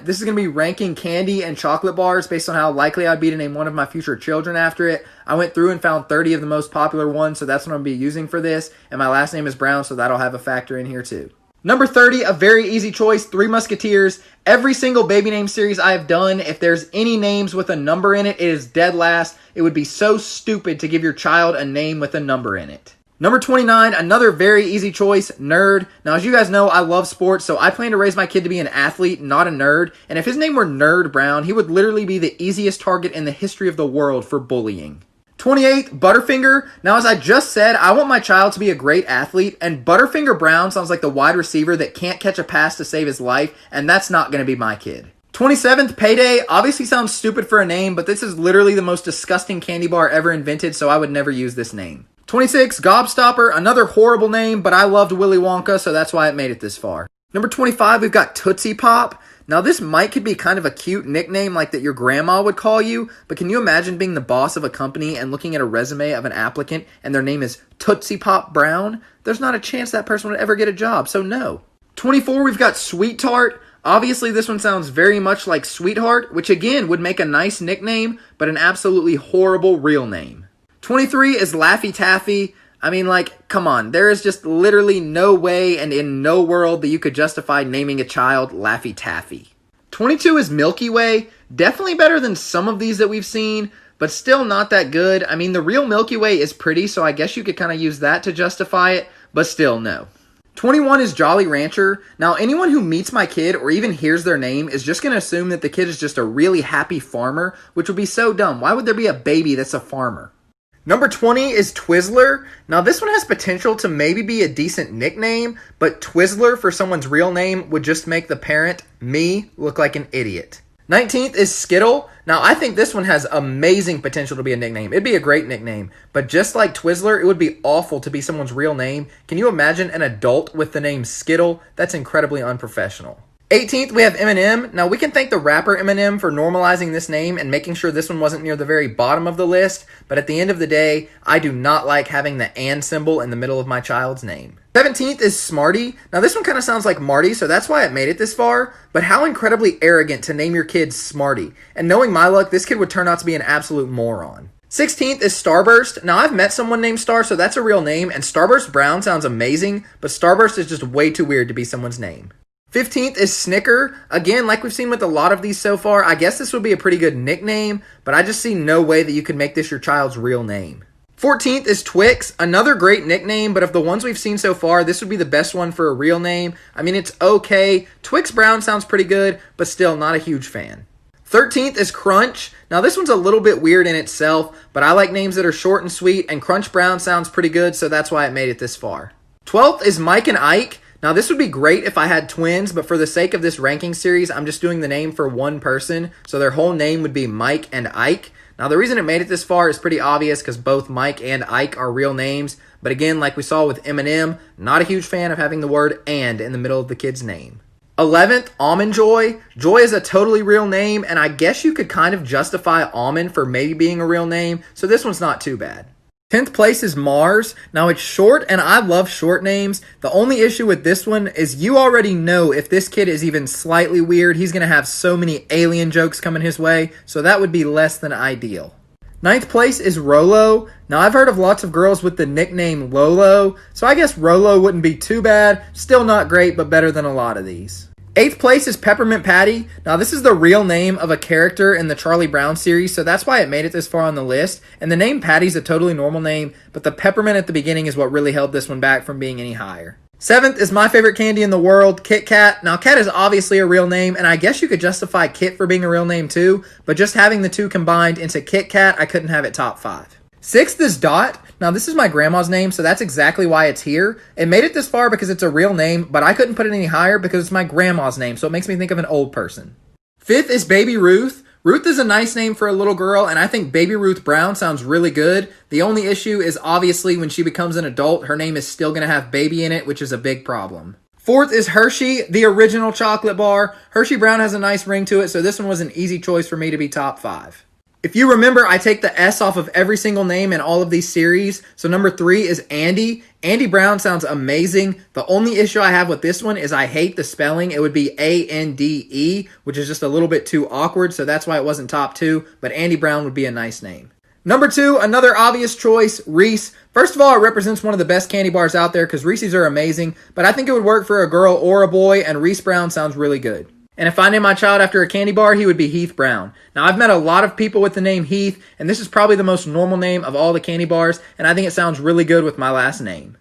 This is going to be ranking candy and chocolate bars based on how likely I'd be to name one of my future children after it. I went through and found 30 of the most popular ones, so that's what I'm going to be using for this. And my last name is Brown, so that'll have a factor in here too. Number 30, a very easy choice, Three Musketeers. Every single baby name series I have done, if there's any names with a number in it, it is dead last. It would be so stupid to give your child a name with a number in it. Number 29, another very easy choice, Nerd. Now, as you guys know, I love sports, so I plan to raise my kid to be an athlete, not a nerd. And if his name were Nerd Brown, he would literally be the easiest target in the history of the world for bullying. 28, Butterfinger. Now, as I just said, I want my child to be a great athlete, and Butterfinger Brown sounds like the wide receiver that can't catch a pass to save his life, and that's not going to be my kid. 27th, Payday. Obviously sounds stupid for a name, but this is literally the most disgusting candy bar ever invented, so I would never use this name. 26, Gobstopper, another horrible name, but I loved Willy Wonka, so that's why it made it this far. Number 25, we've got Tootsie Pop. Now, this could be kind of a cute nickname like that your grandma would call you, but can you imagine being the boss of a company and looking at a resume of an applicant and their name is Tootsie Pop Brown? There's not a chance that person would ever get a job, so no. 24, we've got Sweet Tart. Obviously, this one sounds very much like Sweetheart, which again would make a nice nickname, but an absolutely horrible real name. 23 is Laffy Taffy. I mean, come on. There is just literally no way and in no world that you could justify naming a child Laffy Taffy. 22 is Milky Way. Definitely better than some of these that we've seen, but still not that good. I mean, the real Milky Way is pretty, so I guess you could kind of use that to justify it, but still no. 21 is Jolly Rancher. Now, anyone who meets my kid or even hears their name is just going to assume that the kid is just a really happy farmer, which would be so dumb. Why would there be a baby that's a farmer? Number 20 is Twizzler. Now, this one has potential to maybe be a decent nickname, but Twizzler for someone's real name would just make the parent, me, look like an idiot. 19th is Skittle. Now, I think this one has amazing potential to be a nickname. It'd be a great nickname, but just like Twizzler, it would be awful to be someone's real name. Can you imagine an adult with the name Skittle? That's incredibly unprofessional. 18th, we have Eminem. Now, we can thank the rapper Eminem for normalizing this name and making sure this one wasn't near the very bottom of the list, but at the end of the day, I do not like having the "and" symbol in the middle of my child's name. 17th is Smarty. Now, this one kind of sounds like Marty, so that's why it made it this far, but how incredibly arrogant to name your kid Smarty. And knowing my luck, this kid would turn out to be an absolute moron. 16th is Starburst. Now, I've met someone named Star, so that's a real name, and Starburst Brown sounds amazing, but Starburst is just way too weird to be someone's name. 15th is Snicker. Again, like we've seen with a lot of these so far, I guess this would be a pretty good nickname, but I just see no way that you could make this your child's real name. 14th is Twix. Another great nickname, but of the ones we've seen so far, this would be the best one for a real name. I mean, it's okay. Twix Brown sounds pretty good, but still not a huge fan. 13th is Crunch. Now, this one's a little bit weird in itself, but I like names that are short and sweet, and Crunch Brown sounds pretty good, so that's why it made it this far. 12th is Mike and Ike. Now, this would be great if I had twins, but for the sake of this ranking series, I'm just doing the name for one person, so their whole name would be Mike and Ike. Now, the reason it made it this far is pretty obvious because both Mike and Ike are real names, but again, like we saw with Eminem, not a huge fan of having the word "and" in the middle of the kid's name. 11th, Almond Joy. Joy is a totally real name, and I guess you could kind of justify Almond for maybe being a real name, so this one's not too bad. 10th place is Mars. Now, it's short, and I love short names. The only issue with this one is you already know if this kid is even slightly weird, he's going to have so many alien jokes coming his way, so that would be less than ideal. 9th place is Rolo. Now, I've heard of lots of girls with the nickname Lolo, so I guess Rolo wouldn't be too bad. Still not great, but better than a lot of these. 8th place is Peppermint Patty. Now, this is the real name of a character in the Charlie Brown series, so that's why it made it this far on the list. And the name Patty's a totally normal name, but the peppermint at the beginning is what really held this one back from being any higher. 7th is my favorite candy in the world, Kit Kat. Now, Kat is obviously a real name, and I guess you could justify Kit for being a real name too, but just having the two combined into Kit Kat, I couldn't have it top 5. 6th is Dot. Now, this is my grandma's name, so that's exactly why it's here. It made it this far because it's a real name, but I couldn't put it any higher because it's my grandma's name, so it makes me think of an old person. 5th is Baby Ruth. Ruth is a nice name for a little girl, and I think Baby Ruth Brown sounds really good. The only issue is obviously when she becomes an adult, her name is still going to have baby in it, which is a big problem. 4th is Hershey, the original chocolate bar. Hershey Brown has a nice ring to it, so this one was an easy choice for me to be top 5. If you remember, I take the S off of every single name in all of these series. So number 3 is Andy. Andy Brown sounds amazing. The only issue I have with this one is I hate the spelling. It would be A-N-D-E, which is just a little bit too awkward, so that's why it wasn't top 2, but Andy Brown would be a nice name. Number 2, another obvious choice, Reese. First of all, it represents one of the best candy bars out there because Reese's are amazing, but I think it would work for a girl or a boy, and Reese Brown sounds really good. And if I named my child after a candy bar, he would be Heath Brown. Now, I've met a lot of people with the name Heath, and this is probably the most normal name of all the candy bars, and I think it sounds really good with my last name.